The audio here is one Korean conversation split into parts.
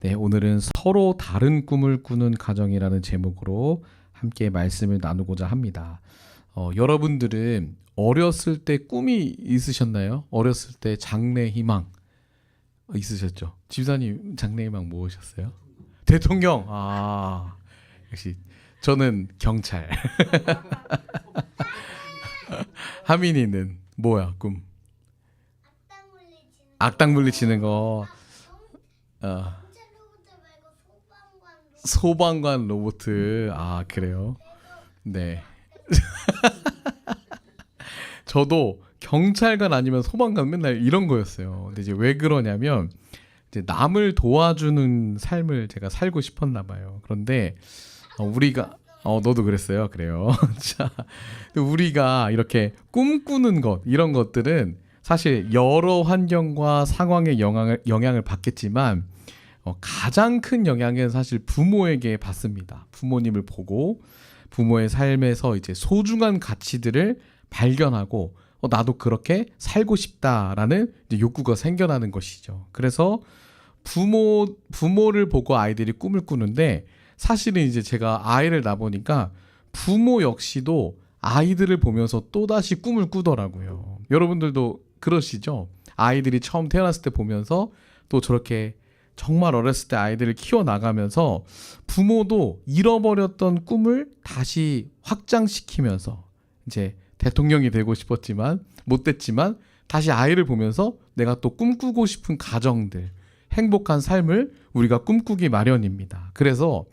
네, 오늘은 서로 다른 꿈을 꾸는 가정이라는 제목으로 함께 말씀을 나누고자 합니다. 여러분들은 어렸을 때 꿈이 있으셨나요? 어렸을 때 장래 희망 있으셨죠? 집사님 장래 희망 무엇이었어요? 대통령. 아, 역시 저는 경찰. 하민이는 뭐야 꿈? 악당 물리치는 거. 어, 소방관 로봇. 아, 그래요? 네. 저도 경찰관 아니면 소방관 맨날 이런 거였어요. 근데 이제 왜 그러냐면 이제 남을 도와주는 삶을 제가 살고 싶었나 봐요. 그런데 우리가 너도 그랬어요. 그래요. 자, 우리가 이렇게 꿈꾸는 것 이런 것들은 사실 여러 환경과 상황의 영향을 받겠지만 가장 큰 영향은 사실 부모에게 받습니다. 부모님을 보고 부모의 삶에서 이제 소중한 가치들을 발견하고 나도 그렇게 살고 싶다라는 이제 욕구가 생겨나는 것이죠. 그래서 부모를 보고 아이들이 꿈을 꾸는데 사실은 이제 제가 아이를 낳아보니까 부모 역시도 아이들을 보면서 또다시 꿈을 꾸더라고요. 여러분들도 그러시죠? 아이들이 처음 태어났을 때 보면서 또 저렇게 정말 어렸을 때 아이들을 키워나가면서 부모도 잃어버렸던 꿈을 다시 확장시키면서 이제 대통령이 되고 싶었지만 못 됐지만 다시 아이를 보면서 내가 또 꿈꾸고 싶은 가정들, 행복한 삶을 우리가 꿈꾸기 마련입니다. 그래서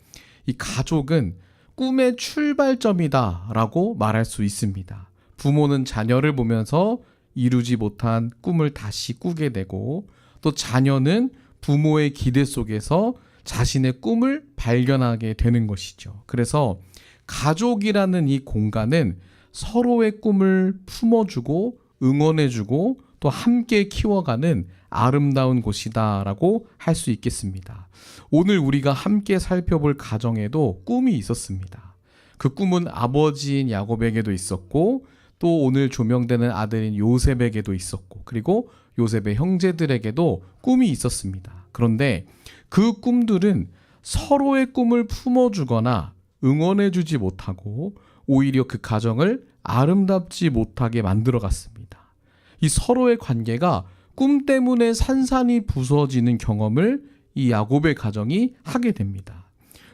이 가족은 꿈의 출발점이다라고 말할 수 있습니다. 부모는 자녀를 보면서 이루지 못한 꿈을 다시 꾸게 되고 또 자녀는 부모의 기대 속에서 자신의 꿈을 발견하게 되는 것이죠. 그래서 가족이라는 이 공간은 서로의 꿈을 품어주고 응원해주고 또 함께 키워가는 아름다운 곳이다라고 할 수 있겠습니다. 오늘 우리가 함께 살펴볼 가정에도 꿈이 있었습니다. 그 꿈은 아버지인 야곱에게도 있었고 또 오늘 조명되는 아들인 요셉에게도 있었고 그리고 요셉의 형제들에게도 꿈이 있었습니다. 그런데 그 꿈들은 서로의 꿈을 품어주거나 응원해주지 못하고 오히려 그 가정을 아름답지 못하게 만들어갔습니다. 이 서로의 관계가 꿈 때문에 산산이 부서지는 경험을 이 야곱의 가정이 하게 됩니다.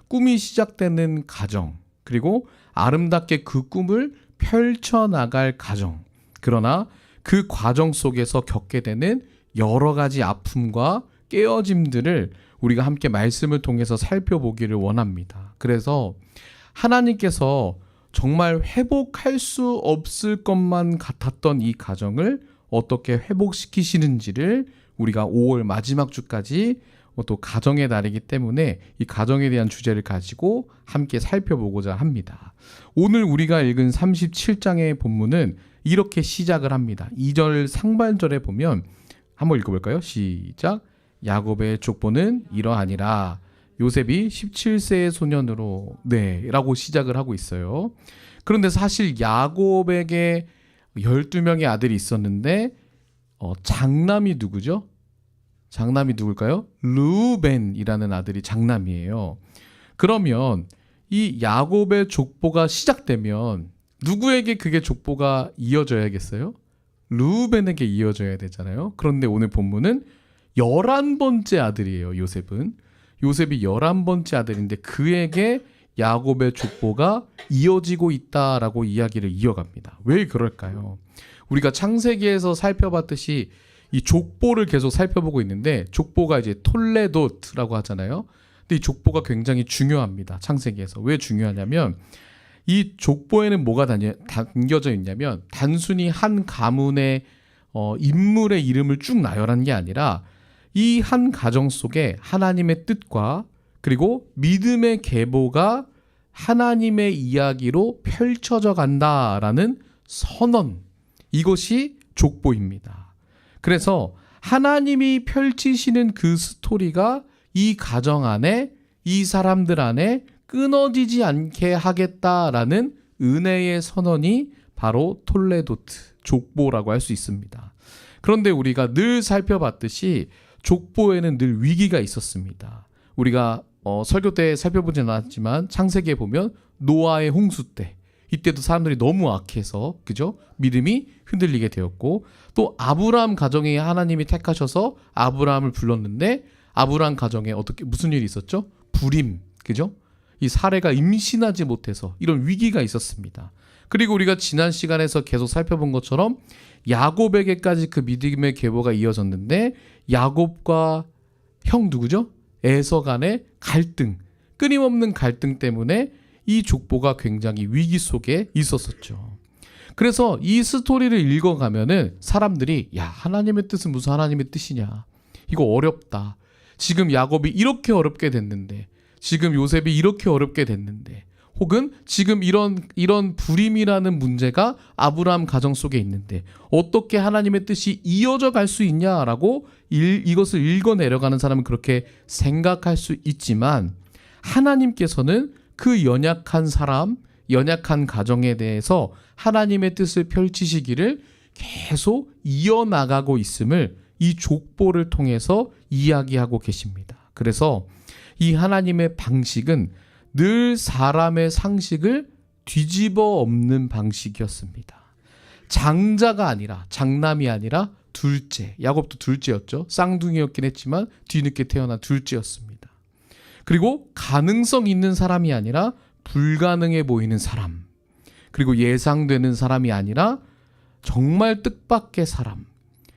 꿈이 시작되는 가정, 그리고 아름답게 그 꿈을 펼쳐나갈 가정. 그러나 그 과정 속에서 겪게 되는 여러 가지 아픔과 깨어짐들을 우리가 함께 말씀을 통해서 살펴보기를 원합니다. 그래서 하나님께서 정말 회복할 수 없을 것만 같았던 이 가정을 어떻게 회복시키시는지를 우리가 5월 마지막 주까지 또 가정의 달이기 때문에 이 가정에 대한 주제를 가지고 함께 살펴보고자 합니다. 오늘 우리가 읽은 37장의 본문은 이렇게 시작을 합니다. 2절 상반절에 보면 한번 읽어볼까요? 시작. 야곱의 족보는 이러하니라. 요셉이 17세의 소년으로 라고 시작을 하고 있어요. 그런데 사실 야곱에게 12명의 아들이 있었는데 장남이 누구죠? 장남이 누굴까요? 르우벤이라는 아들이 장남이에요. 그러면 이 야곱의 족보가 시작되면 누구에게 그게 족보가 이어져야겠어요? 르우벤에게 이어져야 되잖아요. 그런데 오늘 본문은 11번째 아들이에요. 요셉은. 요셉이 11번째 아들인데 그에게 야곱의 족보가 이어지고 있다라고 이야기를 이어갑니다. 왜 그럴까요? 우리가 창세기에서 살펴봤듯이 이 족보를 계속 살펴보고 있는데 족보가 이제 톨레도트라고 하잖아요. 근데 이 족보가 굉장히 중요합니다. 창세기에서. 왜 중요하냐면 이 족보에는 뭐가 담겨져 있냐면 단순히 한 가문의 인물의 이름을 쭉 나열한 게 아니라 이 한 가정 속에 하나님의 뜻과 그리고 믿음의 계보가 하나님의 이야기로 펼쳐져 간다라는 선언. 이것이 족보입니다. 그래서 하나님이 펼치시는 그 스토리가 이 가정 안에 이 사람들 안에 끊어지지 않게 하겠다라는 은혜의 선언이 바로 톨레도트, 족보라고 할 수 있습니다. 그런데 우리가 늘 살펴봤듯이 족보에는 늘 위기가 있었습니다. 우리가 설교 때 살펴보진 않았지만 창세기에 보면 노아의 홍수 때 이때도 사람들이 너무 악해서 그죠? 믿음이 흔들리게 되었고 또 아브라함 가정에 하나님이 택하셔서 아브라함을 불렀는데 아브라함 가정에 어떻게 무슨 일이 있었죠? 불임 그죠? 이 사례가 임신하지 못해서 이런 위기가 있었습니다. 그리고 우리가 지난 시간에서 계속 살펴본 것처럼 야곱에게까지 그 믿음의 계보가 이어졌는데 야곱과 형 누구죠? 에서 간의 갈등, 끊임없는 갈등 때문에 이 족보가 굉장히 위기 속에 있었었죠. 그래서 이 스토리를 읽어가면은 사람들이 야 하나님의 뜻은 무슨 하나님의 뜻이냐 이거 어렵다. 지금 야곱이 이렇게 어렵게 됐는데 지금 요셉이 이렇게 어렵게 됐는데 혹은 지금 이런 불임이라는 문제가 아브라함 가정 속에 있는데 어떻게 하나님의 뜻이 이어져 갈 수 있냐라고 이것을 읽어내려가는 사람은 그렇게 생각할 수 있지만 하나님께서는 그 연약한 사람, 연약한 가정에 대해서 하나님의 뜻을 펼치시기를 계속 이어나가고 있음을 이 족보를 통해서 이야기하고 계십니다. 그래서 이 하나님의 방식은 늘 사람의 상식을 뒤집어 엎는 방식이었습니다. 장자가 아니라 장남이 아니라 둘째, 야곱도 둘째였죠. 쌍둥이였긴 했지만 뒤늦게 태어난 둘째였습니다. 그리고 가능성 있는 사람이 아니라 불가능해 보이는 사람, 그리고 예상되는 사람이 아니라 정말 뜻밖의 사람.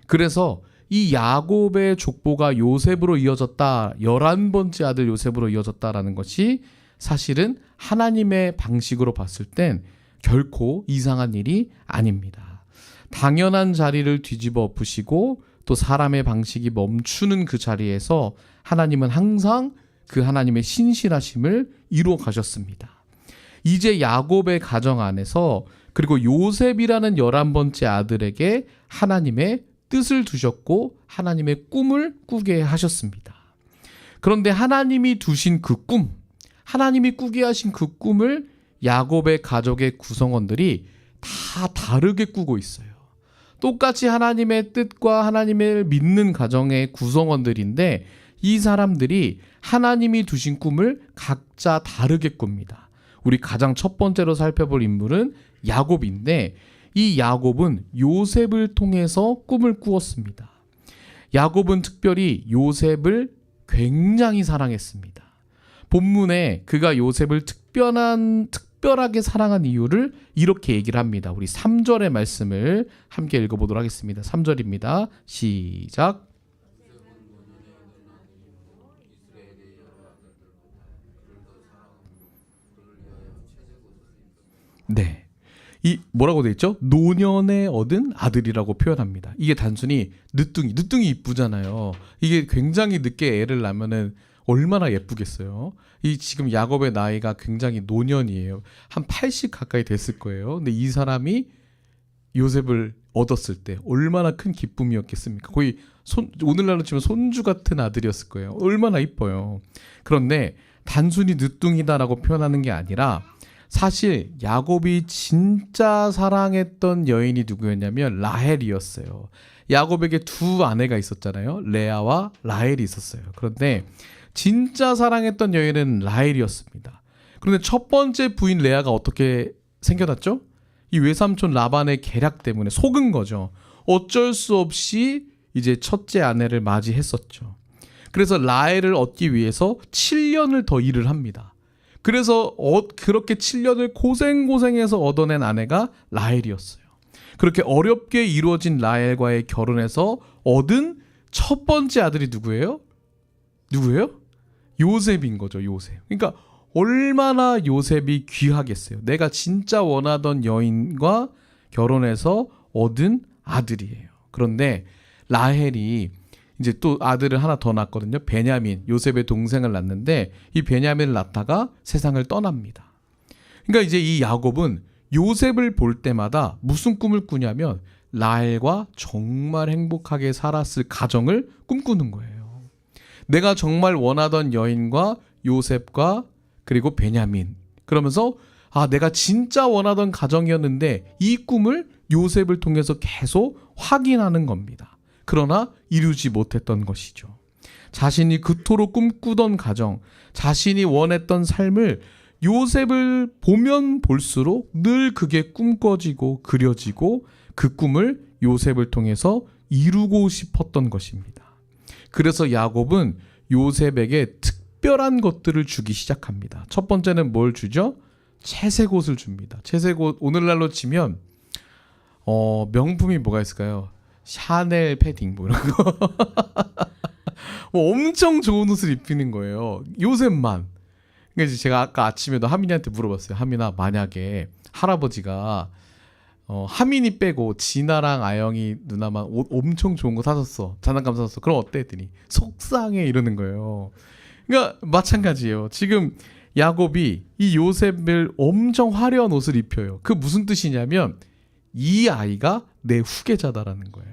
그래서 이 야곱의 족보가 요셉으로 이어졌다, 11번째 아들 요셉으로 이어졌다라는 것이 사실은 하나님의 방식으로 봤을 땐 결코 이상한 일이 아닙니다. 당연한 자리를 뒤집어 엎으시고 또 사람의 방식이 멈추는 그 자리에서 하나님은 항상 그 하나님의 신실하심을 이루어 가셨습니다. 이제 야곱의 가정 안에서 그리고 요셉이라는 11번째 아들에게 하나님의 뜻을 두셨고 하나님의 꿈을 꾸게 하셨습니다. 그런데 하나님이 두신 그 꿈, 하나님이 꾸게 하신 그 꿈을 야곱의 가족의 구성원들이 다 다르게 꾸고 있어요. 똑같이 하나님의 뜻과 하나님을 믿는 가정의 구성원들인데 이 사람들이 하나님이 두신 꿈을 각자 다르게 꿉니다. 우리 가장 첫 번째로 살펴볼 인물은 야곱인데 이 야곱은 요셉을 통해서 꿈을 꾸었습니다. 야곱은 특별히 요셉을 굉장히 사랑했습니다. 본문에 그가 요셉을 특별하게 사랑한 이유를 이렇게 얘기를 합니다. 우리 3절의 말씀을 함께 읽어보도록 하겠습니다. 3절입니다. 시작. 네. 이 뭐라고 돼 있죠? 노년에 얻은 아들이라고 표현합니다. 이게 단순히 늦둥이 이쁘잖아요. 이게 굉장히 늦게 애를 낳으면은 얼마나 예쁘겠어요. 이 지금 야곱의 나이가 굉장히 노년이에요. 한 80 가까이 됐을 거예요. 근데 이 사람이 요셉을 얻었을 때 얼마나 큰 기쁨이었겠습니까? 거의 오늘날로 치면 손주 같은 아들이었을 거예요. 얼마나 이뻐요. 그런데 단순히 늦둥이다라고 표현하는 게 아니라 사실 야곱이 진짜 사랑했던 여인이 누구였냐면 라헬이었어요. 야곱에게 두 아내가 있었잖아요. 레아와 라헬이 있었어요. 그런데 진짜 사랑했던 여인은 라헬이었습니다. 그런데 첫 번째 부인 레아가 어떻게 생겨났죠? 이 외삼촌 라반의 계략 때문에 속은 거죠. 어쩔 수 없이 이제 첫째 아내를 맞이했었죠. 그래서 라헬을 얻기 위해서 7년을 더 일을 합니다. 그래서 그렇게 7년을 고생해서 얻어낸 아내가 라헬이었어요. 그렇게 어렵게 이루어진 라헬과의 결혼에서 얻은 첫 번째 아들이 누구예요? 요셉인 거죠. 요셉. 그러니까 얼마나 요셉이 귀하겠어요. 내가 진짜 원하던 여인과 결혼해서 얻은 아들이에요. 그런데 라헬이 이제 또 아들을 하나 더 낳았거든요. 베냐민, 요셉의 동생을 낳는데 이 베냐민을 낳다가 세상을 떠납니다. 그러니까 이제 이 야곱은 요셉을 볼 때마다 무슨 꿈을 꾸냐면 라헬과 정말 행복하게 살았을 가정을 꿈꾸는 거예요. 내가 정말 원하던 여인과 요셉과 그리고 베냐민. 그러면서 내가 진짜 원하던 가정이었는데 이 꿈을 요셉을 통해서 계속 확인하는 겁니다. 그러나 이루지 못했던 것이죠. 자신이 그토록 꿈꾸던 가정, 자신이 원했던 삶을 요셉을 보면 볼수록 늘 그게 꿈꿔지고 그려지고 그 꿈을 요셉을 통해서 이루고 싶었던 것입니다. 그래서 야곱은 요셉에게 특별한 것들을 주기 시작합니다. 첫 번째는 뭘 주죠? 채색 옷을 줍니다. 채색 옷, 오늘날로 치면 명품이 뭐가 있을까요? 샤넬 패딩 뭐 이런 거. 엄청 좋은 옷을 입히는 거예요. 요셉만. 그래서 제가 아까 아침에도 하민이한테 물어봤어요. 하민아, 만약에 할아버지가 하민이 빼고 진아랑 아영이 누나만 옷 엄청 좋은 거 사줬어. 장난감 사줬어. 그럼 어때? 했더니 속상해 이러는 거예요. 그러니까 마찬가지예요. 지금 야곱이 이 요셉을 엄청 화려한 옷을 입혀요. 그 무슨 뜻이냐면 이 아이가 내 후계자다라는 거예요.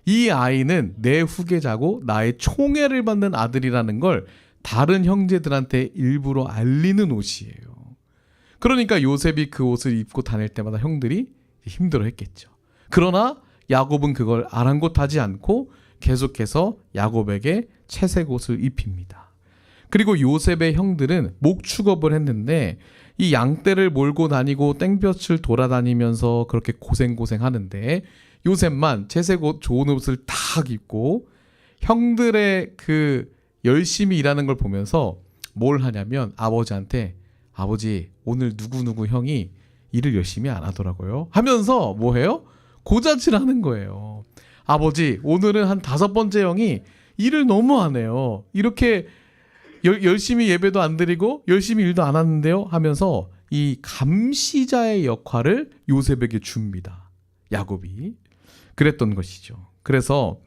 이 아이는 내 후계자고 나의 총애를 받는 아들이라는 걸 다른 형제들한테 일부러 알리는 옷이에요. 그러니까 요셉이 그 옷을 입고 다닐 때마다 형들이 힘들어했겠죠. 그러나 야곱은 그걸 아랑곳하지 않고 계속해서 야곱에게 채색 옷을 입힙니다. 그리고 요셉의 형들은 목축업을 했는데 이 양떼를 몰고 다니고 땡볕을 돌아다니면서 그렇게 고생하는데 요셉만 채색 옷 좋은 옷을 딱 입고 형들의 그 열심히 일하는 걸 보면서 뭘 하냐면 아버지한테 아버지 오늘 누구누구 형이 일을 열심히 안 하더라고요 하면서 뭐 해요? 고자질하는 거예요. 아버지 오늘은 한 5번째 형이 일을 너무 안 해요. 이렇게 열심히 예배도 안 드리고 열심히 일도 안 하는데요 하면서 이 감시자의 역할을 요셉에게 줍니다. 야곱이. 그랬던 것이죠. 그래서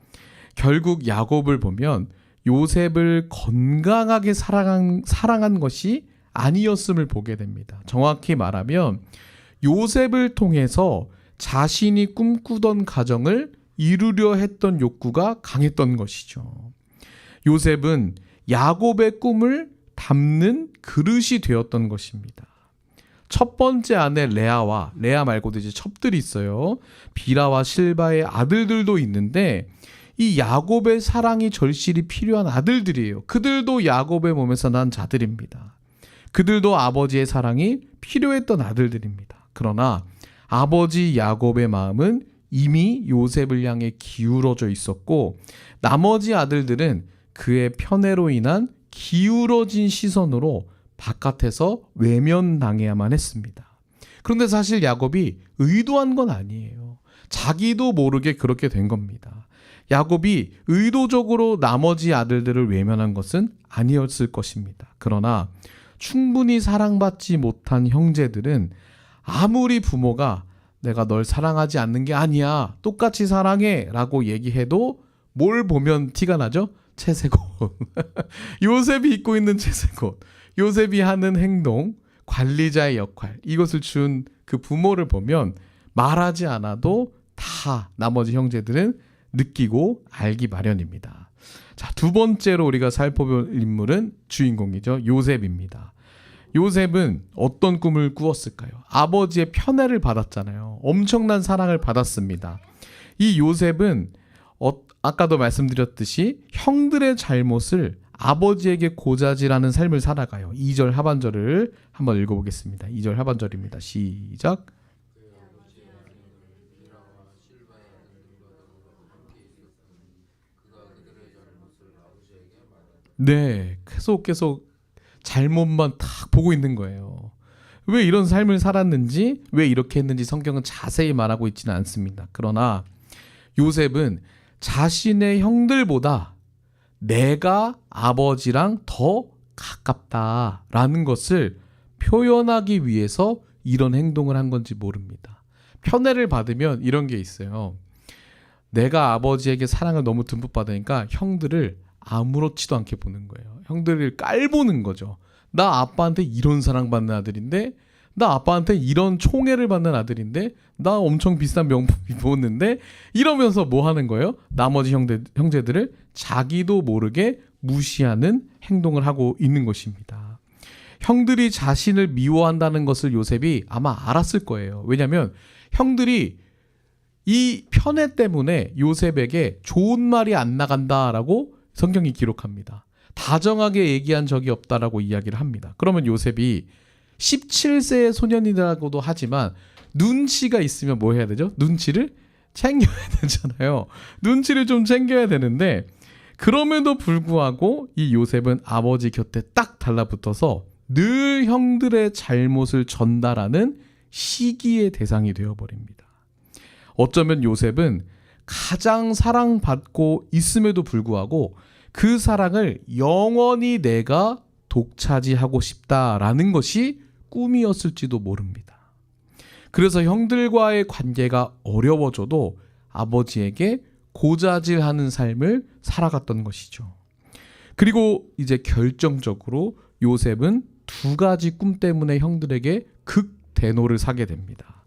결국 야곱을 보면 요셉을 건강하게 사랑한 것이 아니었음을 보게 됩니다. 정확히 말하면 요셉을 통해서 자신이 꿈꾸던 가정을 이루려 했던 욕구가 강했던 것이죠. 요셉은 야곱의 꿈을 담는 그릇이 되었던 것입니다. 첫 번째 아내 레아 말고도 이제 첩들이 있어요. 빌하와 실바의 아들들도 있는데 이 야곱의 사랑이 절실히 필요한 아들들이에요. 그들도 야곱의 몸에서 난 자들입니다. 그들도 아버지의 사랑이 필요했던 아들들입니다. 그러나 아버지 야곱의 마음은 이미 요셉을 향해 기울어져 있었고 나머지 아들들은 그의 편애로 인한 기울어진 시선으로 바깥에서 외면당해야만 했습니다. 그런데 사실 야곱이 의도한 건 아니에요. 자기도 모르게 그렇게 된 겁니다. 야곱이 의도적으로 나머지 아들들을 외면한 것은 아니었을 것입니다. 그러나 충분히 사랑받지 못한 형제들은 아무리 부모가 내가 널 사랑하지 않는 게 아니야, 똑같이 사랑해 라고 얘기해도 뭘 보면 티가 나죠? 채색 옷. 요셉이 입고 있는 채색 옷. 요셉이 하는 행동, 관리자의 역할, 이것을 준 그 부모를 보면 말하지 않아도 다 나머지 형제들은 느끼고 알기 마련입니다. 자, 두 번째로 우리가 살펴볼 인물은 주인공이죠. 요셉입니다. 요셉은 어떤 꿈을 꾸었을까요? 아버지의 편애를 받았잖아요. 엄청난 사랑을 받았습니다. 이 요셉은 아까도 말씀드렸듯이 형들의 잘못을 아버지에게 고자질하는 삶을 살아가요. 2절 하반절을 한번 읽어보겠습니다. 2절 하반절입니다. 시작. 네, 계속 잘못만 탁 보고 있는 거예요. 왜 이런 삶을 살았는지, 왜 이렇게 했는지 성경은 자세히 말하고 있지는 않습니다. 그러나 요셉은 자신의 형들보다 내가 아버지랑 더 가깝다라는 것을 표현하기 위해서 이런 행동을 한 건지 모릅니다. 편애를 받으면 이런 게 있어요. 내가 아버지에게 사랑을 너무 듬뿍 받으니까 형들을 아무렇지도 않게 보는 거예요. 형들을 깔보는 거죠. 나 아빠한테 이런 사랑받는 아들인데, 나 아빠한테 이런 총애를 받는 아들인데, 나 엄청 비싼 명품 입었는데, 이러면서 뭐 하는 거예요? 나머지 형제들을 자기도 모르게 무시하는 행동을 하고 있는 것입니다. 형들이 자신을 미워한다는 것을 요셉이 아마 알았을 거예요. 왜냐하면 형들이 이 편애 때문에 요셉에게 좋은 말이 안 나간다라고 성경이 기록합니다. 다정하게 얘기한 적이 없다라고 이야기를 합니다. 그러면 요셉이 17세의 소년이라고도 하지만 눈치가 있으면 뭐 해야 되죠? 눈치를 챙겨야 되잖아요. 눈치를 좀 챙겨야 되는데 그럼에도 불구하고 이 요셉은 아버지 곁에 딱 달라붙어서 늘 형들의 잘못을 전달하는 시기의 대상이 되어버립니다. 어쩌면 요셉은 가장 사랑받고 있음에도 불구하고 그 사랑을 영원히 내가 독차지하고 싶다라는 것이 꿈이었을지도 모릅니다. 그래서 형들과의 관계가 어려워져도 아버지에게 고자질하는 삶을 살아갔던 것이죠. 그리고 이제 결정적으로 요셉은 두 가지 꿈 때문에 형들에게 극대노를 사게 됩니다.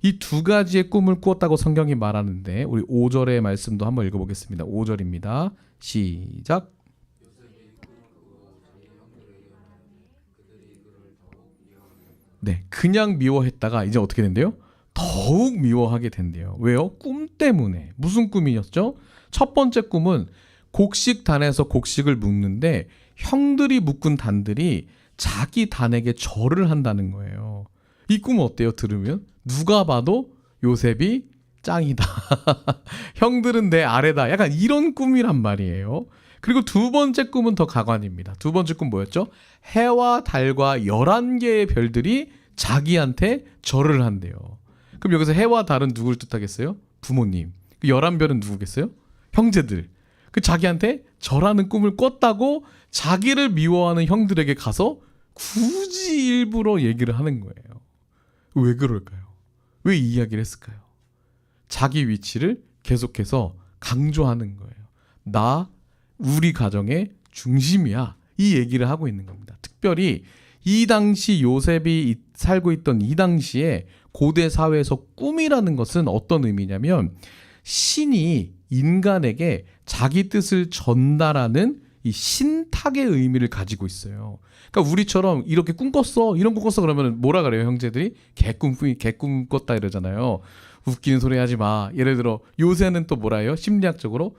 이 두 가지의 꿈을 꾸었다고 성경이 말하는데 우리 5절의 말씀도 한번 읽어보겠습니다. 5절입니다. 시작. 네, 그냥 미워했다가 이제 어떻게 된대요? 더욱 미워하게 된대요. 왜요? 꿈 때문에. 무슨 꿈이었죠? 첫 번째 꿈은 곡식단에서 곡식을 묶는데 형들이 묶은 단들이 자기 단에게 절을 한다는 거예요. 이 꿈은 어때요? 들으면 누가 봐도 요셉이 짱이다. 형들은 내 아래다. 약간 이런 꿈이란 말이에요. 그리고 두 번째 꿈은 더 가관입니다. 두 번째 꿈 뭐였죠? 해와 달과 11개의 별들이 자기한테 절을 한대요. 그럼 여기서 해와 달은 누굴 뜻하겠어요? 부모님. 그 11별은 누구겠어요? 형제들. 그 자기한테 절하는 꿈을 꿨다고 자기를 미워하는 형들에게 가서 굳이 일부러 얘기를 하는 거예요. 왜 그럴까요? 왜 이 이야기를 했을까요? 자기 위치를 계속해서 강조하는 거예요. 나 우리 가정의 중심이야. 이 얘기를 하고 있는 겁니다. 특별히 이 당시 요셉이 살고 있던 이 당시에 고대 사회에서 꿈이라는 것은 어떤 의미냐면 신이 인간에게 자기 뜻을 전달하는 이 신탁의 의미를 가지고 있어요. 그러니까 우리처럼 이렇게 꿈 꿨어, 이런 꿈 꿨어 그러면 뭐라 그래요, 형제들이? 개꿈 꿨다 이러잖아요. 웃기는 소리 하지 마. 예를 들어 요새는 또 뭐라 해요? 심리학적으로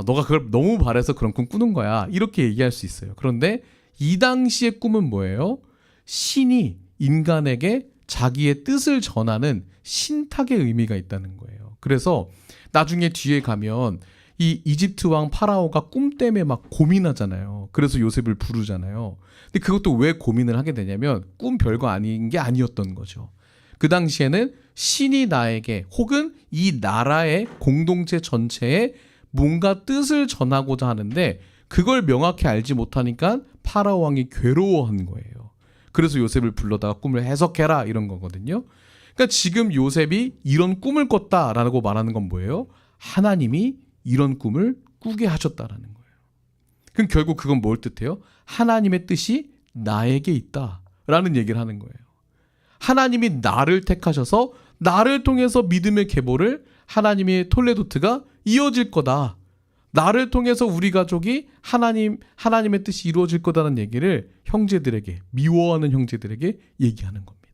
너가 그걸 너무 바래서 그런 꿈 꾸는 거야. 이렇게 얘기할 수 있어요. 그런데 이 당시의 꿈은 뭐예요? 신이 인간에게 자기의 뜻을 전하는 신탁의 의미가 있다는 거예요. 그래서 나중에 뒤에 가면 이 이집트 왕 파라오가 꿈 때문에 막 고민하잖아요. 그래서 요셉을 부르잖아요. 근데 그것도 왜 고민을 하게 되냐면 꿈 별거 아닌 게 아니었던 거죠. 그 당시에는 신이 나에게 혹은 이 나라의 공동체 전체에 뭔가 뜻을 전하고자 하는데 그걸 명확히 알지 못하니까 파라오 왕이 괴로워한 거예요. 그래서 요셉을 불러다가 꿈을 해석해라 이런 거거든요. 그러니까 지금 요셉이 이런 꿈을 꿨다라고 말하는 건 뭐예요? 하나님이 이런 꿈을 꾸게 하셨다라는 거예요. 그럼 결국 그건 뭘 뜻해요? 하나님의 뜻이 나에게 있다라는 얘기를 하는 거예요. 하나님이 나를 택하셔서 나를 통해서 믿음의 계보를 하나님의 톨레도트가 이어질 거다. 나를 통해서 우리 가족이 하나님의 뜻이 이루어질 거다는 얘기를 형제들에게, 미워하는 형제들에게 얘기하는 겁니다.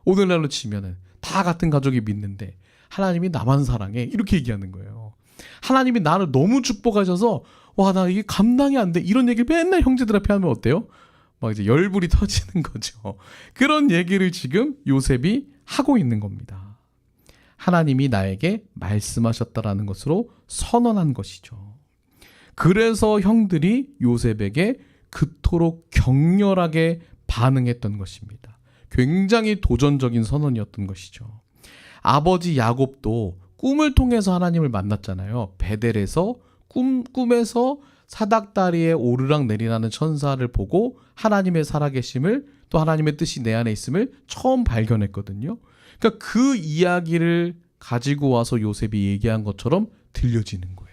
오늘날로 치면은 다 같은 가족이 믿는데 하나님이 나만 사랑해 이렇게 얘기하는 거예요. 하나님이 나를 너무 축복하셔서 와, 나 이게 감당이 안 돼. 이런 얘기를 맨날 형제들 앞에 하면 어때요? 막 이제 열불이 터지는 거죠. 그런 얘기를 지금 요셉이 하고 있는 겁니다. 하나님이 나에게 말씀하셨다라는 것으로 선언한 것이죠. 그래서 형들이 요셉에게 그토록 격렬하게 반응했던 것입니다. 굉장히 도전적인 선언이었던 것이죠. 아버지 야곱도 꿈을 통해서 하나님을 만났잖아요. 베델에서 꿈에서 사닥다리에 오르락 내리라는 천사를 보고 하나님의 살아계심을 또 하나님의 뜻이 내 안에 있음을 처음 발견했거든요. 그러니까 그 이야기를 가지고 와서 요셉이 얘기한 것처럼 들려지는 거예요.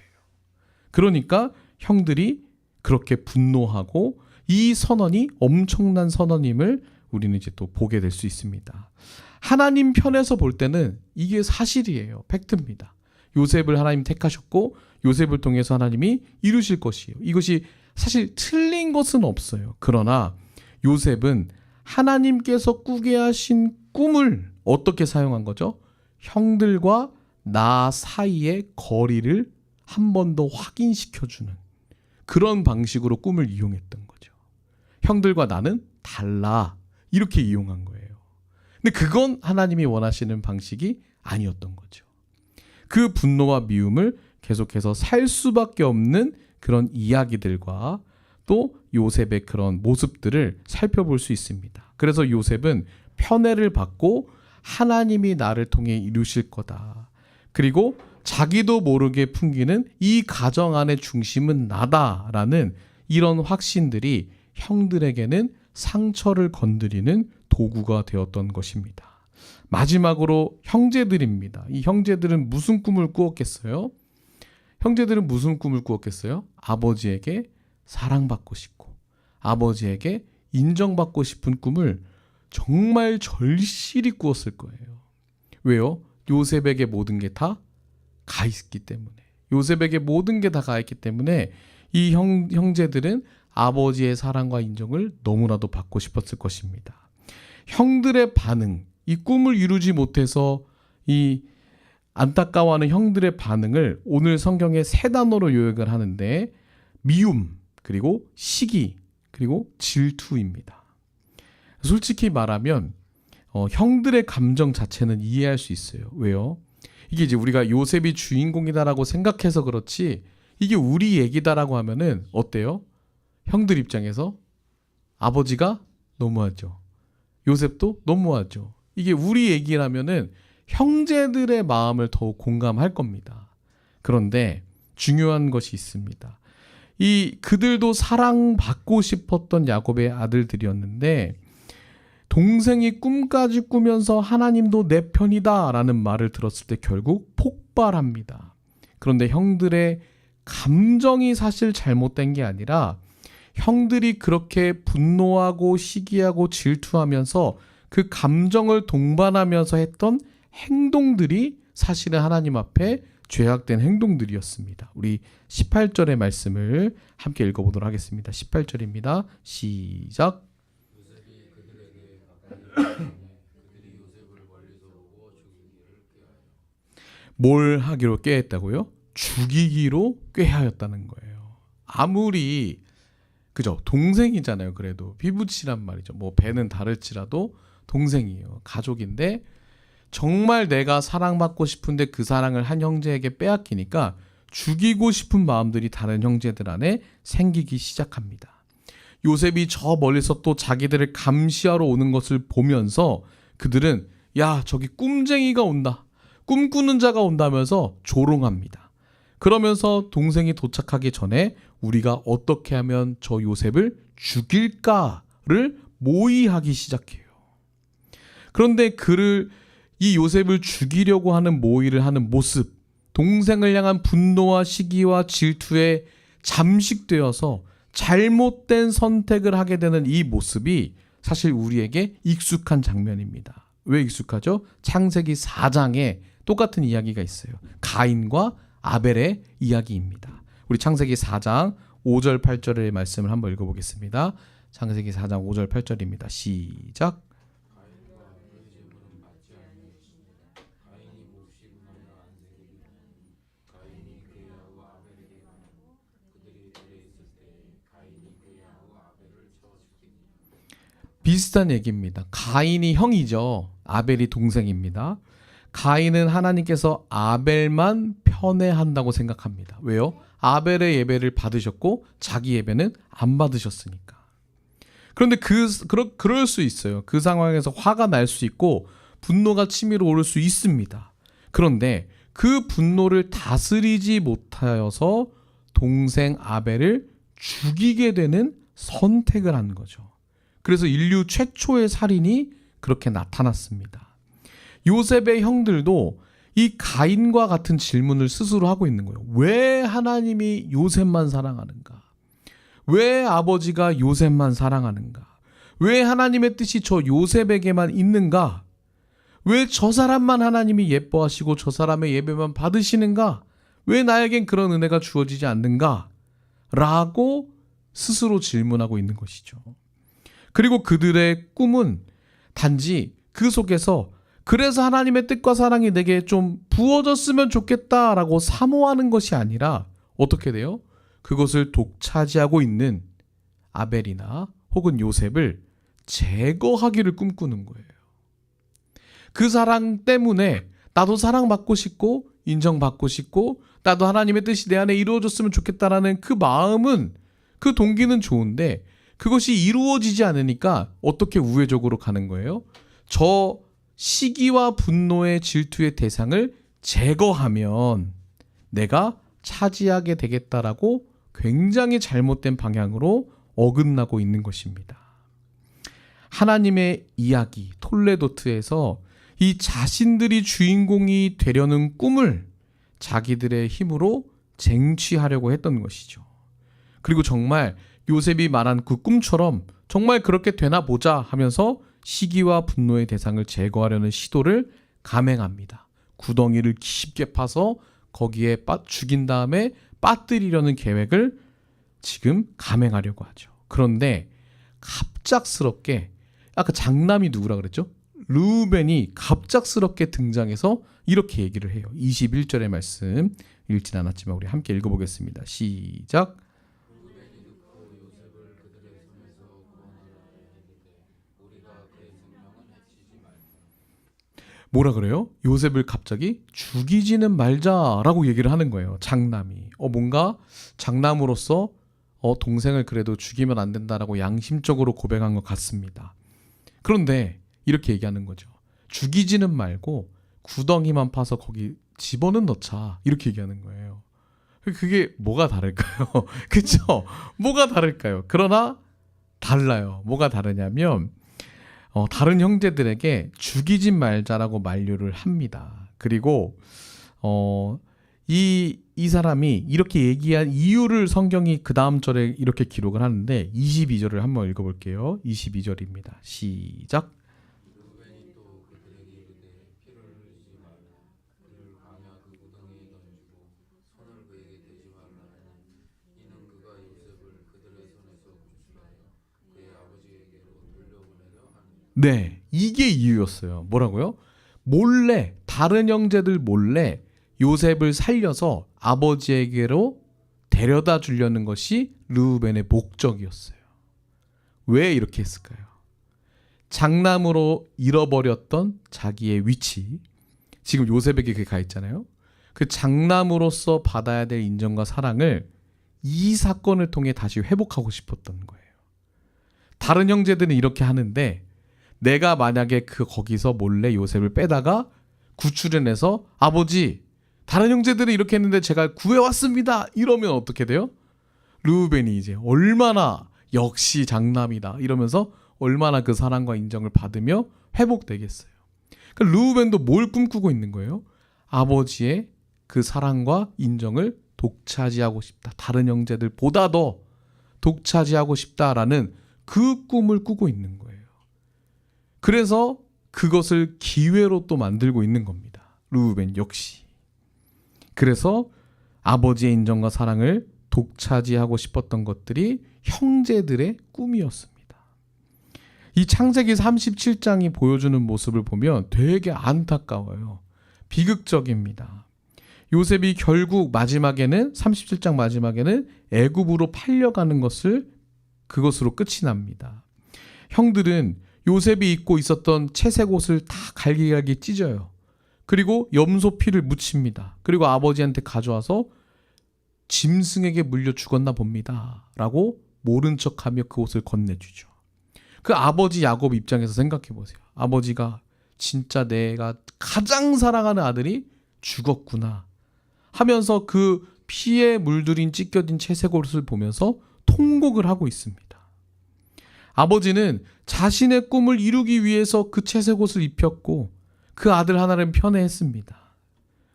그러니까 형들이 그렇게 분노하고 이 선언이 엄청난 선언임을 우리는 이제 또 보게 될 수 있습니다. 하나님 편에서 볼 때는 이게 사실이에요. 팩트입니다. 요셉을 하나님 택하셨고 요셉을 통해서 하나님이 이루실 것이에요. 이것이 사실 틀린 것은 없어요. 그러나 요셉은 하나님께서 꾸게 하신 꿈을 어떻게 사용한 거죠? 형들과 나 사이의 거리를 한 번 더 확인시켜주는 그런 방식으로 꿈을 이용했던 거죠. 형들과 나는 달라. 이렇게 이용한 거예요. 근데 그건 하나님이 원하시는 방식이 아니었던 거죠. 그 분노와 미움을 계속해서 살 수밖에 없는 그런 이야기들과 또 요셉의 그런 모습들을 살펴볼 수 있습니다. 그래서 요셉은 편애를 받고 하나님이 나를 통해 이루실 거다. 그리고 자기도 모르게 풍기는 이 가정 안의 중심은 나다라는 이런 확신들이 형들에게는 상처를 건드리는 도구가 되었던 것입니다. 마지막으로 형제들입니다. 이 형제들은 무슨 꿈을 꾸었겠어요? 형제들은 무슨 꿈을 꾸었겠어요? 아버지에게 사랑받고 싶고 아버지에게 인정받고 싶은 꿈을 정말 절실히 꾸었을 거예요. 왜요? 요셉에게 모든 게 다 가 있기 때문에. 요셉에게 모든 게 다 가 있기 때문에 이 형제들은 아버지의 사랑과 인정을 너무나도 받고 싶었을 것입니다. 형들의 반응, 이 꿈을 이루지 못해서 이 안타까워하는 형들의 반응을 오늘 성경에 세 단어로 요약을 하는데 미움, 그리고 시기, 그리고 질투입니다. 솔직히 말하면 형들의 감정 자체는 이해할 수 있어요. 왜요? 이게 이제 우리가 요셉이 주인공이다라고 생각해서 그렇지 이게 우리 얘기다라고 하면은 어때요? 형들 입장에서 아버지가 너무하죠. 요셉도 너무하죠. 이게 우리 얘기라면은 형제들의 마음을 더욱 공감할 겁니다. 그런데 중요한 것이 있습니다. 이 그들도 사랑받고 싶었던 야곱의 아들들이었는데 동생이 꿈까지 꾸면서 하나님도 내 편이다 라는 말을 들었을 때 결국 폭발합니다. 그런데 형들의 감정이 사실 잘못된 게 아니라 형들이 그렇게 분노하고 시기하고 질투하면서 그 감정을 동반하면서 했던 행동들이 사실은 하나님 앞에 죄악된 행동들이었습니다. 우리 18절의 말씀을 함께 읽어보도록 하겠습니다. 18절입니다. 시작. 뭘 하기로 꾀했다고요? 죽이기로 꾀하였다는 거예요. 아무리 그죠? 동생이잖아요. 그래도 피부치란 말이죠. 뭐 배는 다를지라도 동생이에요. 가족인데 정말 내가 사랑받고 싶은데 그 사랑을 한 형제에게 빼앗기니까 죽이고 싶은 마음들이 다른 형제들 안에 생기기 시작합니다. 요셉이 저 멀리서 또 자기들을 감시하러 오는 것을 보면서 그들은 야, 저기 꿈쟁이가 온다. 꿈꾸는 자가 온다면서 조롱합니다. 그러면서 동생이 도착하기 전에 우리가 어떻게 하면 저 요셉을 죽일까를 모의하기 시작해요. 그런데 이 요셉을 죽이려고 하는 모의를 하는 모습, 동생을 향한 분노와 시기와 질투에 잠식되어서 잘못된 선택을 하게 되는 이 모습이 사실 우리에게 익숙한 장면입니다. 왜 익숙하죠? 창세기 4장에 똑같은 이야기가 있어요. 가인과 아벨의 이야기입니다. 우리 창세기 4장 5절 8절의 말씀을 한번 읽어보겠습니다. 창세기 4장 5절 8절입니다. 시작. 비슷한 얘기입니다. 가인이 형이죠. 아벨이 동생입니다. 가인은 하나님께서 아벨만 편애한다고 생각합니다. 왜요? 아벨의 예배를 받으셨고 자기 예배는 안 받으셨으니까. 그런데 그럴 수 있어요. 그 상황에서 화가 날 수 있고 분노가 치밀어 오를 수 있습니다. 그런데 그 분노를 다스리지 못하여서 동생 아벨을 죽이게 되는 선택을 한 거죠. 그래서 인류 최초의 살인이 그렇게 나타났습니다. 요셉의 형들도 이 가인과 같은 질문을 스스로 하고 있는 거예요. 왜 하나님이 요셉만 사랑하는가? 왜 아버지가 요셉만 사랑하는가? 왜 하나님의 뜻이 저 요셉에게만 있는가? 왜 저 사람만 하나님이 예뻐하시고 저 사람의 예배만 받으시는가? 왜 나에겐 그런 은혜가 주어지지 않는가? 라고 스스로 질문하고 있는 것이죠. 그리고 그들의 꿈은 단지 그 속에서 그래서 하나님의 뜻과 사랑이 내게 좀 부어졌으면 좋겠다라고 사모하는 것이 아니라 어떻게 돼요? 그것을 독차지하고 있는 아벨이나 혹은 요셉을 제거하기를 꿈꾸는 거예요. 그 사랑 때문에 나도 사랑받고 싶고 인정받고 싶고 나도 하나님의 뜻이 내 안에 이루어졌으면 좋겠다라는 그 마음은, 그 동기는 좋은데 그것이 이루어지지 않으니까 어떻게 우회적으로 가는 거예요? 저 시기와 분노의 질투의 대상을 제거하면 내가 차지하게 되겠다라고 굉장히 잘못된 방향으로 어긋나고 있는 것입니다. 하나님의 이야기 톨레도트에서 이 자신들이 주인공이 되려는 꿈을 자기들의 힘으로 쟁취하려고 했던 것이죠. 그리고 정말 요셉이 말한 그 꿈처럼 정말 그렇게 되나 보자 하면서 시기와 분노의 대상을 제거하려는 시도를 감행합니다. 구덩이를 깊게 파서 거기에 죽인 다음에 빠뜨리려는 계획을 지금 감행하려고 하죠. 그런데 갑작스럽게, 아까 장남이 누구라 그랬죠? 르우벤이 갑작스럽게 등장해서 이렇게 얘기를 해요. 21절의 말씀 읽진 않았지만 우리 함께 읽어보겠습니다. 시작. 뭐라 그래요? 요셉을 갑자기 죽이지는 말자라고 얘기를 하는 거예요. 장남이. 뭔가 장남으로서 동생을 그래도 죽이면 안 된다라고 양심적으로 고백한 것 같습니다. 그런데 이렇게 얘기하는 거죠. 죽이지는 말고 구덩이만 파서 거기 집어는 넣자, 이렇게 얘기하는 거예요. 그게 뭐가 다를까요? 그렇죠? 뭐가 다를까요? 그러나 달라요. 뭐가 다르냐면 다른 형제들에게 죽이지 말자라고 만류를 합니다. 그리고 이 사람이 이렇게 얘기한 이유를 성경이 그 다음 절에 이렇게 기록을 하는데 22절을 한번 읽어볼게요. 22절입니다. 시작. 네, 이게 이유였어요. 뭐라고요? 몰래, 다른 형제들 몰래 요셉을 살려서 아버지에게로 데려다 주려는 것이 르우벤의 목적이었어요. 왜 이렇게 했을까요? 장남으로 잃어버렸던 자기의 위치, 지금 요셉에게 그게 가 있잖아요. 그 장남으로서 받아야 될 인정과 사랑을 이 사건을 통해 다시 회복하고 싶었던 거예요. 다른 형제들은 이렇게 하는데 내가 만약에 거기서 몰래 요셉을 빼다가 구출해내서 아버지, 다른 형제들은 이렇게 했는데 제가 구해왔습니다, 이러면 어떻게 돼요? 르우벤이 이제 얼마나 역시 장남이다 이러면서 얼마나 그 사랑과 인정을 받으며 회복되겠어요. 그러니까 르우벤도 뭘 꿈꾸고 있는 거예요? 아버지의 그 사랑과 인정을 독차지하고 싶다, 다른 형제들보다 더 독차지하고 싶다라는 그 꿈을 꾸고 있는 거예요. 그래서 그것을 기회로 또 만들고 있는 겁니다. 르우벤 역시. 그래서 아버지의 인정과 사랑을 독차지하고 싶었던 것들이 형제들의 꿈이었습니다. 이 창세기 37장이 보여주는 모습을 보면 되게 안타까워요. 비극적입니다. 요셉이 결국 마지막에는 37장 마지막에는 애굽으로 팔려가는 그것으로 끝이 납니다. 형들은 요셉이 입고 있었던 채색 옷을 다 갈기갈기 찢어요. 그리고 염소 피를 묻힙니다. 그리고 아버지한테 가져와서 짐승에게 물려 죽었나 봅니다 라고 모른 척하며 그 옷을 건네주죠. 그 아버지 야곱 입장에서 생각해 보세요. 아버지가 진짜 내가 가장 사랑하는 아들이 죽었구나 하면서 그 피에 물들인 찢겨진 채색 옷을 보면서 통곡을 하고 있습니다. 아버지는 자신의 꿈을 이루기 위해서 그 채색 옷을 입혔고 그 아들 하나를 편애했습니다.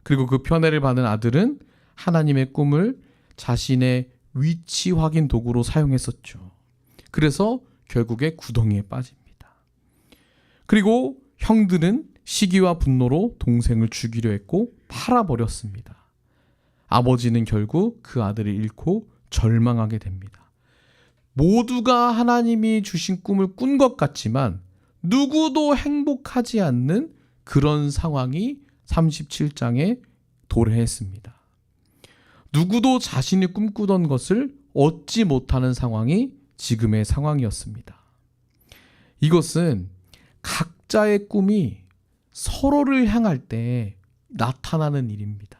그리고 그 편애를 받은 아들은 하나님의 꿈을 자신의 위치 확인 도구로 사용했었죠. 그래서 결국에 구덩이에 빠집니다. 그리고 형들은 시기와 분노로 동생을 죽이려 했고 팔아버렸습니다. 아버지는 결국 그 아들을 잃고 절망하게 됩니다. 모두가 하나님이 주신 꿈을 꾼 것 같지만 누구도 행복하지 않는 그런 상황이 37장에 도래했습니다. 누구도 자신이 꿈꾸던 것을 얻지 못하는 상황이 지금의 상황이었습니다. 이것은 각자의 꿈이 서로를 향할 때 나타나는 일입니다.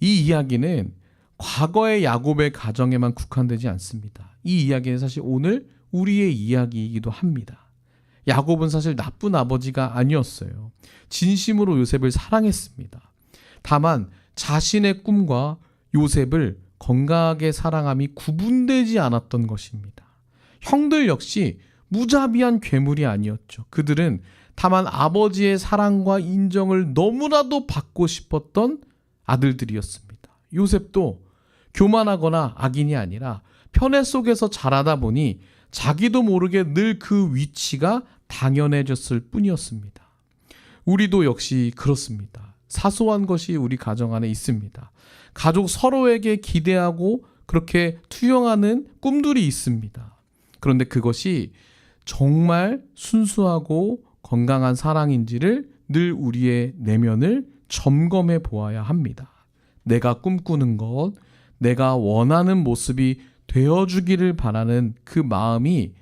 이 이야기는 과거의 야곱의 가정에만 국한되지 않습니다. 이 이야기는 사실 오늘 우리의 이야기이기도 합니다. 야곱은 사실 나쁜 아버지가 아니었어요. 진심으로 요셉을 사랑했습니다. 다만 자신의 꿈과 요셉을 건강하게 사랑함이 구분되지 않았던 것입니다. 형들 역시 무자비한 괴물이 아니었죠. 그들은 다만 아버지의 사랑과 인정을 너무나도 받고 싶었던 아들들이었습니다. 요셉도 교만하거나 악인이 아니라 편애 속에서 자라다 보니 자기도 모르게 늘 그 위치가 당연해졌을 뿐이었습니다. 우리도 역시 그렇습니다. 사소한 것이 우리 가정 안에 있습니다. 가족 서로에게 기대하고 그렇게 투영하는 꿈들이 있습니다. 그런데 그것이 정말 순수하고 건강한 사랑인지를 늘 우리의 내면을 점검해 보아야 합니다. 내가 꿈꾸는 것, 내가 원하는 모습이 되어주기를 바라는 그 마음이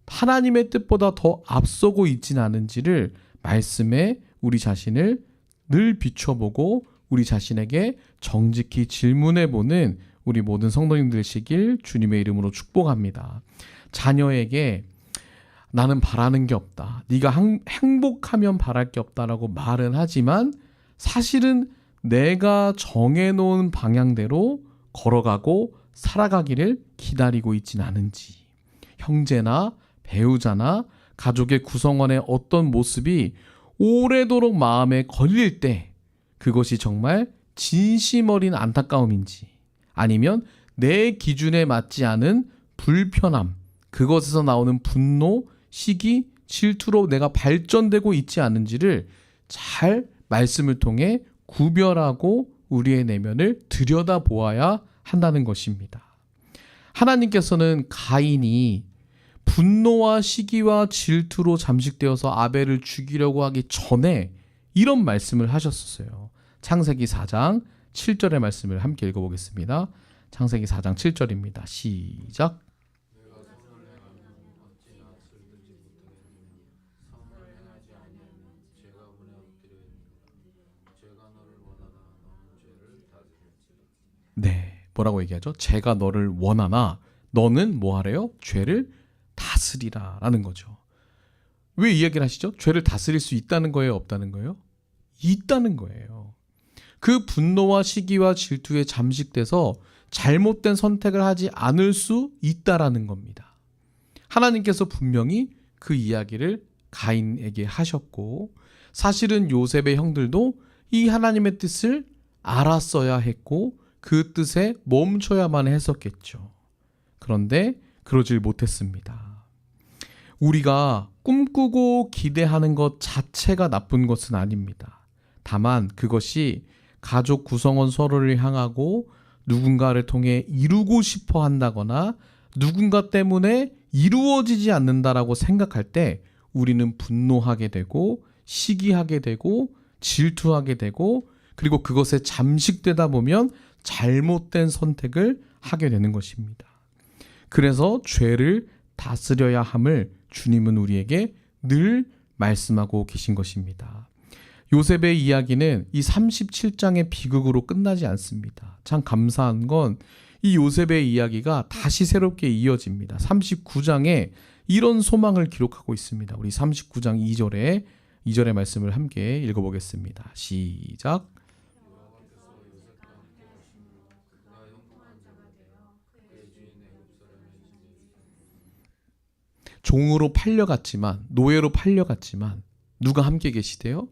하나님의 뜻보다 더 앞서고 있지는 않은지를 말씀에 우리 자신을 늘 비춰보고 우리 자신에게 정직히 질문해보는 우리 모든 성도님들 되시길 주님의 이름으로 축복합니다. 자녀에게 나는 바라는 게 없다. 네가 행복하면 바랄 게 없다라고 말은 하지만 사실은 내가 정해놓은 방향대로 걸어가고 살아가기를 기다리고 있지는 않은지, 형제나 배우자나 가족의 구성원의 어떤 모습이 오래도록 마음에 걸릴 때 그것이 정말 진심 어린 안타까움인지, 아니면 내 기준에 맞지 않은 불편함, 그것에서 나오는 분노, 시기, 질투로 내가 발전되고 있지 않은지를 잘 말씀을 통해 구별하고 우리의 내면을 들여다보아야 한다는 것입니다. 하나님께서는 가인이 분노와 시기와 질투로 잠식되어서 아벨을 죽이려고 하기 전에 이런 말씀을 하셨었어요. 창세기 4장 7절의 말씀을 함께 읽어보겠습니다. 창세기 4장 7절입니다. 시작. 네, 뭐라고 얘기하죠? 제가 너를 원하나 너는 뭐 하래요? 죄를 다스리라 라는 거죠. 왜 이야기를 하시죠? 죄를 다스릴 수 있다는 거예요? 없다는 거예요? 있다는 거예요. 그 분노와 시기와 질투에 잠식돼서 잘못된 선택을 하지 않을 수 있다라는 겁니다. 하나님께서 분명히 그 이야기를 가인에게 하셨고, 사실은 요셉의 형들도 이 하나님의 뜻을 알았어야 했고 그 뜻에 멈춰야만 했었겠죠. 그런데 그러질 못했습니다. 우리가 꿈꾸고 기대하는 것 자체가 나쁜 것은 아닙니다. 다만 그것이 가족 구성원 서로를 향하고 누군가를 통해 이루고 싶어 한다거나 누군가 때문에 이루어지지 않는다라고 생각할 때 우리는 분노하게 되고 시기하게 되고 질투하게 되고, 그리고 그것에 잠식되다 보면 잘못된 선택을 하게 되는 것입니다. 그래서 죄를 다스려야 함을 주님은 우리에게 늘 말씀하고 계신 것입니다. 요셉의 이야기는 이 37장의 비극으로 끝나지 않습니다. 참 감사한 건 이 요셉의 이야기가 다시 새롭게 이어집니다. 39장에 이런 소망을 기록하고 있습니다. 우리 39장 2절의 말씀을 함께 읽어보겠습니다. 시작. 종으로 팔려갔지만, 노예로 팔려갔지만 누가 함께 계시대요?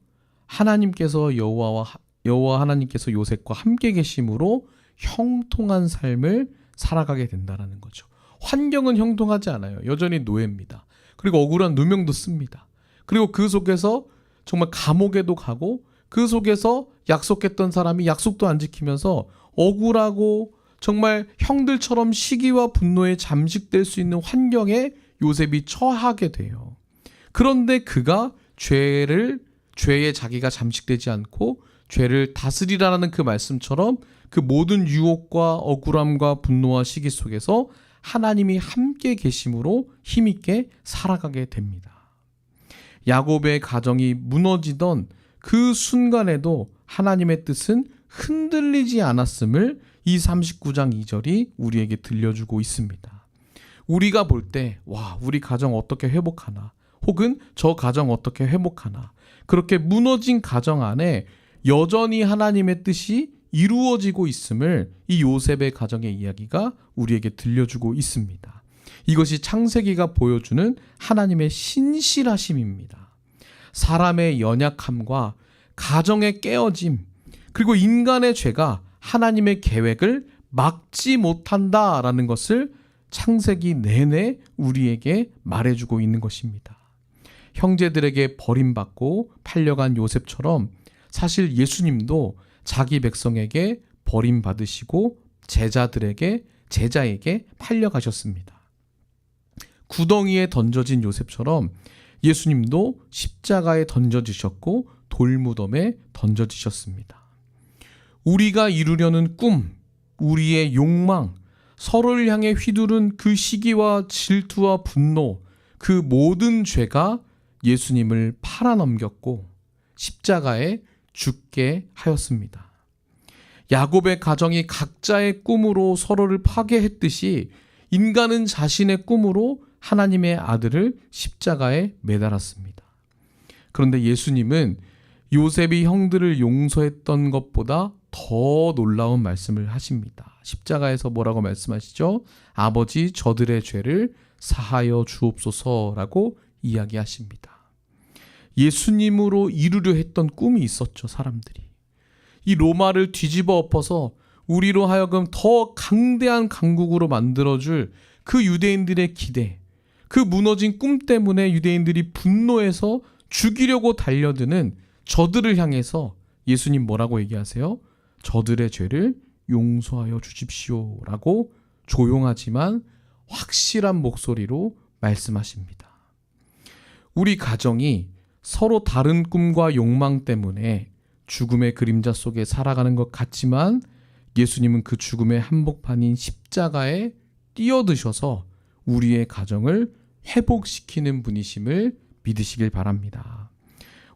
하나님께서 여호와 하나님께서 요셉과 함께 계심으로 형통한 삶을 살아가게 된다는 거죠. 환경은 형통하지 않아요. 여전히 노예입니다. 그리고 억울한 누명도 씁니다. 그리고 그 속에서 정말 감옥에도 가고, 그 속에서 약속했던 사람이 약속도 안 지키면서 억울하고 정말 형들처럼 시기와 분노에 잠식될 수 있는 환경에 요셉이 처하게 돼요. 그런데 그가 죄에 자기가 잠식되지 않고 죄를 다스리라는 그 말씀처럼 그 모든 유혹과 억울함과 분노와 시기 속에서 하나님이 함께 계심으로 힘있게 살아가게 됩니다. 야곱의 가정이 무너지던 그 순간에도 하나님의 뜻은 흔들리지 않았음을 이 39장 2절이 우리에게 들려주고 있습니다. 우리가 볼 때 우리 가정 어떻게 회복하나, 혹은 저 가정 어떻게 회복하나, 그렇게 무너진 가정 안에 여전히 하나님의 뜻이 이루어지고 있음을 이 요셉의 가정의 이야기가 우리에게 들려주고 있습니다. 이것이 창세기가 보여주는 하나님의 신실하심입니다. 사람의 연약함과 가정의 깨어짐, 그리고 인간의 죄가 하나님의 계획을 막지 못한다라는 것을 창세기 내내 우리에게 말해주고 있는 것입니다. 형제들에게 버림받고 팔려간 요셉처럼 사실 예수님도 자기 백성에게 버림받으시고 제자에게 팔려가셨습니다. 구덩이에 던져진 요셉처럼 예수님도 십자가에 던져지셨고 돌무덤에 던져지셨습니다. 우리가 이루려는 꿈, 우리의 욕망, 서로를 향해 휘두른 그 시기와 질투와 분노, 그 모든 죄가 예수님을 팔아넘겼고 십자가에 죽게 하였습니다. 야곱의 가정이 각자의 꿈으로 서로를 파괴했듯이 인간은 자신의 꿈으로 하나님의 아들을 십자가에 매달았습니다. 그런데 예수님은 요셉이 형들을 용서했던 것보다 더 놀라운 말씀을 하십니다. 십자가에서 뭐라고 말씀하시죠? 아버지, 저들의 죄를 사하여 주옵소서라고 이야기하십니다. 예수님으로 이루려 했던 꿈이 있었죠, 사람들이. 이 로마를 뒤집어 엎어서 우리로 하여금 더 강대한 강국으로 만들어줄 그 유대인들의 기대, 그 무너진 꿈 때문에 유대인들이 분노해서 죽이려고 달려드는 저들을 향해서 예수님 뭐라고 얘기하세요? 저들의 죄를 용서하여 주십시오라고 조용하지만 확실한 목소리로 말씀하십니다. 우리 가정이 서로 다른 꿈과 욕망 때문에 죽음의 그림자 속에 살아가는 것 같지만 예수님은 그 죽음의 한복판인 십자가에 뛰어드셔서 우리의 가정을 회복시키는 분이심을 믿으시길 바랍니다.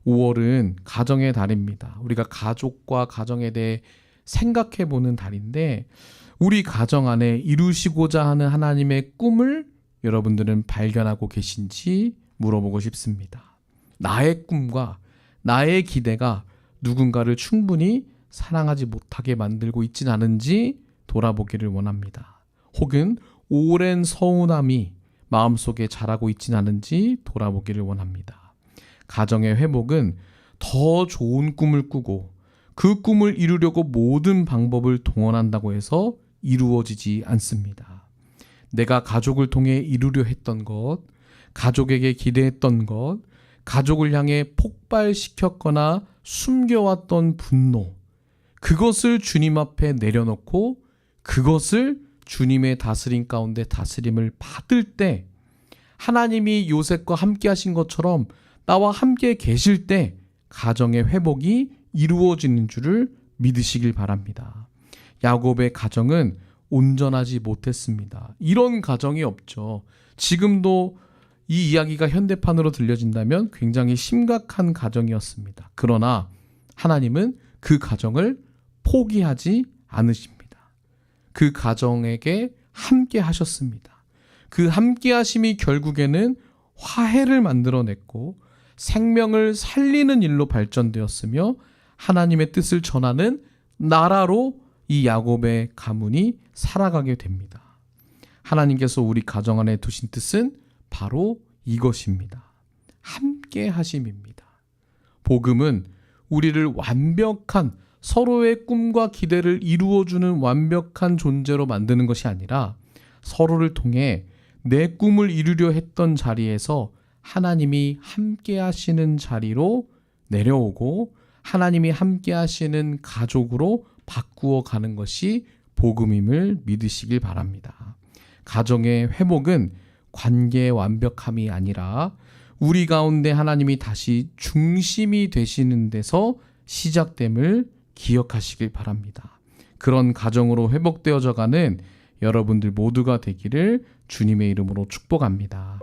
5월은 가정의 달입니다. 우리가 가족과 가정에 대해 생각해보는 달인데 우리 가정 안에 이루시고자 하는 하나님의 꿈을 여러분들은 발견하고 계신지 물어보고 싶습니다. 나의 꿈과 나의 기대가 누군가를 충분히 사랑하지 못하게 만들고 있진 않은지 돌아보기를 원합니다. 혹은 오랜 서운함이 마음속에 자라고 있진 않은지 돌아보기를 원합니다. 가정의 회복은 더 좋은 꿈을 꾸고 그 꿈을 이루려고 모든 방법을 동원한다고 해서 이루어지지 않습니다. 내가 가족을 통해 이루려 했던 것, 가족에게 기대했던 것, 가족을 향해 폭발시켰거나 숨겨왔던 분노, 그것을 주님 앞에 내려놓고 그것을 주님의 다스림 가운데 다스림을 받을 때 하나님이 요셉과 함께 하신 것처럼 나와 함께 계실 때 가정의 회복이 이루어지는 줄을 믿으시길 바랍니다. 야곱의 가정은 온전하지 못했습니다. 이런 가정이 없죠. 지금도 이 이야기가 현대판으로 들려진다면 굉장히 심각한 가정이었습니다. 그러나 하나님은 그 가정을 포기하지 않으십니다. 그 가정에게 함께 하셨습니다. 그 함께 하심이 결국에는 화해를 만들어냈고 생명을 살리는 일로 발전되었으며 하나님의 뜻을 전하는 나라로 이 야곱의 가문이 살아가게 됩니다. 하나님께서 우리 가정 안에 두신 뜻은 바로 이것입니다. 함께 하심입니다. 복음은 우리를 완벽한 서로의 꿈과 기대를 이루어주는 완벽한 존재로 만드는 것이 아니라 서로를 통해 내 꿈을 이루려 했던 자리에서 하나님이 함께 하시는 자리로 내려오고 하나님이 함께 하시는 가족으로 바꾸어 가는 것이 복음임을 믿으시길 바랍니다. 가정의 회복은 관계의 완벽함이 아니라 우리 가운데 하나님이 다시 중심이 되시는 데서 시작됨을 기억하시길 바랍니다. 그런 가정으로 회복되어져 가는 여러분들 모두가 되기를 주님의 이름으로 축복합니다.